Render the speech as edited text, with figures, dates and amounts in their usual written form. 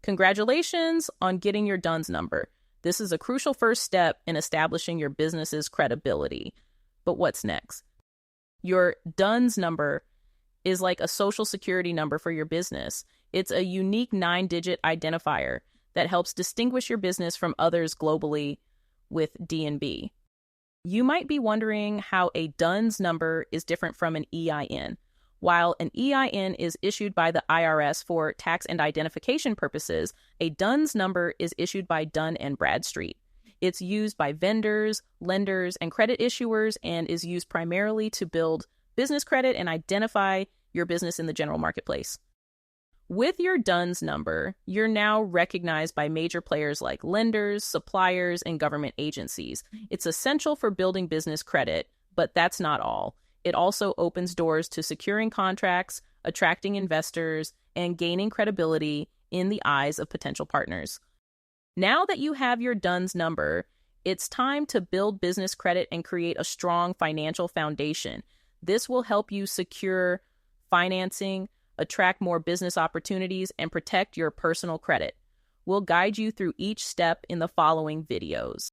Congratulations on getting your DUNS number. This is a crucial first step in establishing your business's credibility. But what's next? Your DUNS number is like a social security number for your business. It's a unique 9-digit identifier that helps distinguish your business from others globally with DNB. You might be wondering how a DUNS number is different from an EIN. While an EIN is issued by the IRS for tax and identification purposes, a DUNS number is issued by Dun & Bradstreet. It's used by vendors, lenders, and credit issuers and is used primarily to build business credit and identify your business in the general marketplace. With your DUNS number, you're now recognized by major players like lenders, suppliers, and government agencies. It's essential for building business credit, but that's not all. It also opens doors to securing contracts, attracting investors, and gaining credibility in the eyes of potential partners. Now that you have your DUNS number, it's time to build business credit and create a strong financial foundation. This will help you secure financing, attract more business opportunities, and protect your personal credit. We'll guide you through each step in the following videos.